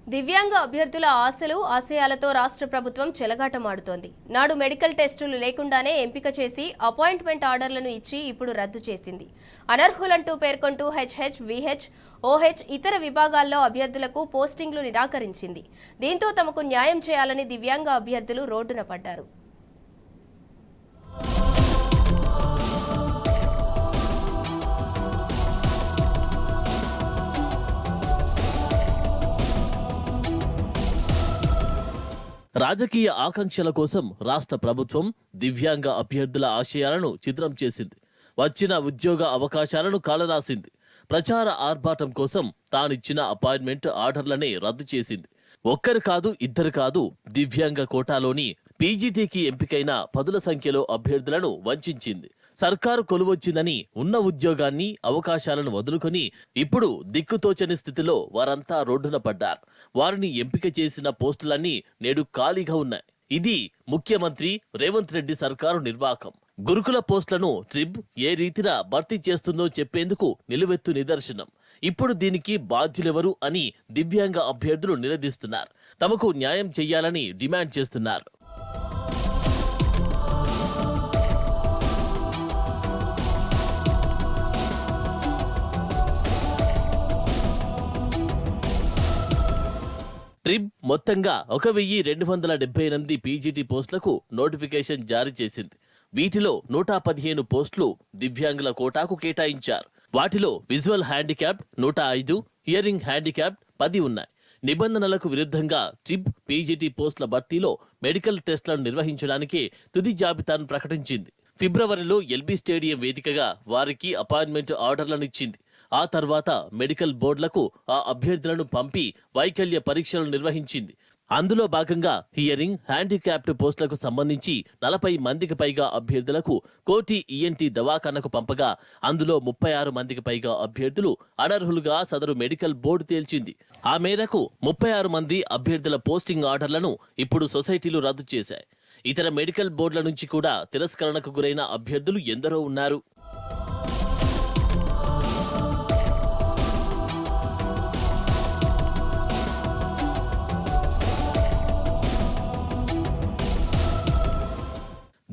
దివ్యాంగ అభ్యర్థుల ఆశలు ఆశయాలతో రాష్ట్ర ప్రభుత్వం చెలగాటమాడుతోంది. నాడు మెడికల్ టెస్టులు లేకుండానే ఎంపిక చేసి అపాయింట్మెంట్ ఆర్డర్లను ఇచ్చి ఇప్పుడు రద్దు చేసింది. అనర్హులంటూ పేర్కొంటూ హెచ్హెచ్, విహెచ్, ఓహెచ్ ఇతర విభాగాల్లో అభ్యర్థులకు పోస్టింగ్లు నిరాకరించింది. దీంతో తమకు న్యాయం చేయాలని దివ్యాంగ అభ్యర్థులు రోడ్డున పడ్డారు. రాజకీయ ఆకాంక్షల కోసం రాష్ట్ర ప్రభుత్వం దివ్యాంగ అభ్యర్థుల ఆశయాలను చిత్రం చేసింది. వచ్చిన ఉద్యోగ అవకాశాలను కాలరాసింది. ప్రచార ఆర్భాటం కోసం తానిచ్చిన అపాయింట్మెంట్ ఆర్డర్లనే రద్దు చేసింది. ఒక్కరు కాదు, ఇద్దరు కాదు, దివ్యాంగ కోటాలోని పీజీటీకి ఎంపికైన పదుల సంఖ్యలో అభ్యర్థులను వంచింది. సర్కారు కొలువొచ్చిందని ఉన్న ఉద్యోగాన్ని, అవకాశాలను వదులుకొని ఇప్పుడు దిక్కుతోచని స్థితిలో వారంతా రోడ్డున పడ్డారు. వారిని ఎంపిక చేసిన పోస్టులన్నీ నేడు ఖాళీగా ఉన్నాయి. ఇది ముఖ్యమంత్రి రేవంత్ రెడ్డి సర్కారు నిర్వాకం. గురుకుల పోస్టులను ట్రిబ్ ఏ రీతిన భర్తీ చేస్తుందో చెప్పేందుకు నిలువెత్తు నిదర్శనం. ఇప్పుడు దీనికి బాధ్యులెవరు అని దివ్యాంగ అభ్యర్థులు నిలదీస్తున్నారు. తమకు న్యాయం చెయ్యాలని డిమాండ్ చేస్తున్నారు. ట్రిబ్ మొత్తంగా 1278 పీజీటీ పోస్టులకు నోటిఫికేషన్ జారీ చేసింది. వీటిలో 115 పోస్టులు దివ్యాంగుల కోటాకు కేటాయించారు. వాటిలో విజువల్ హ్యాండిక్యాప్డ్ 105, హియరింగ్ హ్యాండిక్యాప్డ్ 10 ఉన్నాయి. నిబంధనలకు విరుద్ధంగా ట్రిబ్ పీజీటీ పోస్టుల భర్తీలో మెడికల్ టెస్టులను నిర్వహించడానికి తుది జాబితాను ప్రకటించింది. ఫిబ్రవరిలో ఎల్బీ స్టేడియం వేదికగా వారికి అపాయింట్మెంట్ ఆర్డర్లను ఇచ్చింది. ఆ తర్వాత మెడికల్ బోర్డులకు ఆ అభ్యర్థులను పంపి వైకల్య పరీక్షలు నిర్వహించింది. అందులో భాగంగా హియరింగ్ హ్యాండిక్యాప్డ్ పోస్టులకు సంబంధించి 40 మందికి పైగా అభ్యర్థులకు కోటి ఈఎన్టీ దవాఖానకు పంపగా అందులో 36 మందికి పైగా అభ్యర్థులు అనర్హులుగా సదరు మెడికల్ బోర్డు తేల్చింది. ఆ మేరకు 36 మంది అభ్యర్థుల పోస్టింగ్ ఆర్డర్లను ఇప్పుడు సొసైటీలు రద్దు చేశాయి. ఇతర మెడికల్ బోర్డుల నుంచి కూడా తిరస్కరణకు గురైన అభ్యర్థులు ఎందరో ఉన్నారు.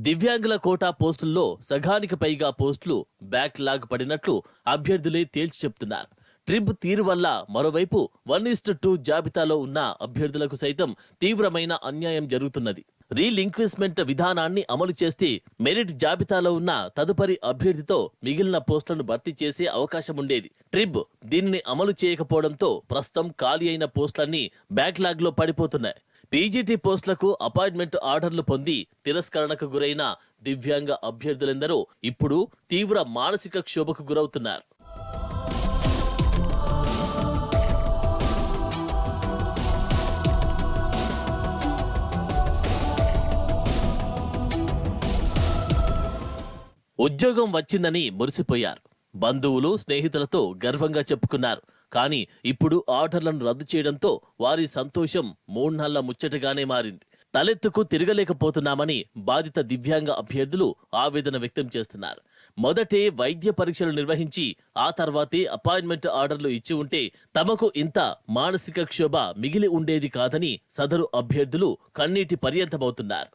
దివ్యాంగుల కోటా పోస్టుల్లో సగానికి పైగా పోస్టులు బ్యాక్లాగ్ పడినట్లు అభ్యర్థులే తేల్చి చెప్తున్నారు. ట్రిబ్ తీరు వల్ల మరోవైపు 1:2 జాబితాలో ఉన్న అభ్యర్థులకు సైతం తీవ్రమైన అన్యాయం జరుగుతున్నది. రీలింక్విష్మెంట్ విధానాన్ని అమలు చేస్తే మెరిట్ జాబితాలో ఉన్న తదుపరి అభ్యర్థితో మిగిలిన పోస్టులను భర్తీ చేసే అవకాశం ఉండేది. ట్రిబ్ దీనిని అమలు చేయకపోవడంతో ప్రస్తుతం ఖాళీ అయిన పోస్టులన్నీ బ్యాక్లాగ్లో పడిపోతున్నాయి. పీజీటీ పోస్టులకు అపాయింట్మెంట్ ఆర్డర్లు పొంది తిరస్కరణకు గురైన దివ్యాంగ అభ్యర్థులెందరూ ఇప్పుడు తీవ్ర మానసిక క్షోభకు గురవుతున్నారు. ఉద్యోగం వచ్చిందని మురిసిపోయారు. బంధువులు, స్నేహితులతో గర్వంగా చెప్పుకున్నారు. కానీ ఇప్పుడు ఆర్డర్లను రద్దు చేయడంతో వారి సంతోషం మూఢ్నల్ల ముచ్చటగానే మారింది. తలెత్తుకు తిరగలేకపోతున్నామని బాధిత దివ్యాంగ అభ్యర్థులు ఆవేదన వ్యక్తం చేస్తున్నారు. మొదటే వైద్య పరీక్షలు నిర్వహించి ఆ తర్వాతే అపాయింట్మెంట్ ఆర్డర్లు ఇచ్చి ఉంటే తమకు ఇంత మానసిక క్షోభ మిగిలి ఉండేది కాదని సదరు అభ్యర్థులు కన్నీటి పర్యంతమవుతున్నారు.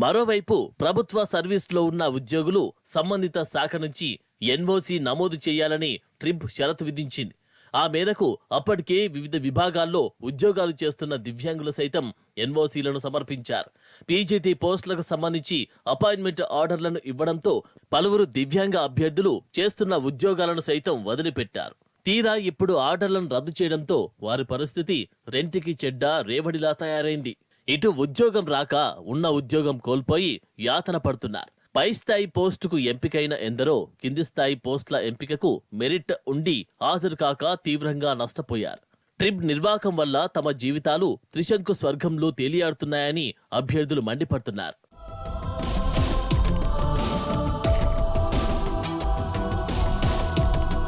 మరోవైపు ప్రభుత్వ సర్వీస్లో ఉన్న ఉద్యోగులు సంబంధిత శాఖ నుంచి ఎన్ఓసీ నమోదు చేయాలని ట్రిబ్ షరతు విధించింది. ఆ మేరకు అప్పటికే వివిధ విభాగాల్లో ఉద్యోగాలు చేస్తున్న దివ్యాంగులు సైతం ఎన్ఓసీలను సమర్పించారు. పీజీటీ పోస్టులకు సంబంధించి అపాయింట్మెంట్ ఆర్డర్లను ఇవ్వడంతో పలువురు దివ్యాంగ అభ్యర్థులు చేస్తున్న ఉద్యోగాలను సైతం వదిలిపెట్టారు. తీరా ఇప్పుడు ఆర్డర్లను రద్దు చేయడంతో వారి పరిస్థితి రెంటికి చెడ్డ రేవడిలా తయారైంది. ఇటు ఉద్యోగం రాక ఉన్న ఉద్యోగం కోల్పోయి యాతన పడుతున్నారు. పై స్థాయి పోస్టుకు ఎంపికైన ఎందరో కింది స్థాయి పోస్టుల ఎంపికకు మెరిట్ ఉండి హాజరు కాక తీవ్రంగా నష్టపోయారు. ట్రిబ్ నిర్వాకం వల్ల తమ జీవితాలు త్రిశంకు స్వర్గంలో తేలియాడుతున్నాయని అభ్యర్థులు మండిపడుతున్నారు.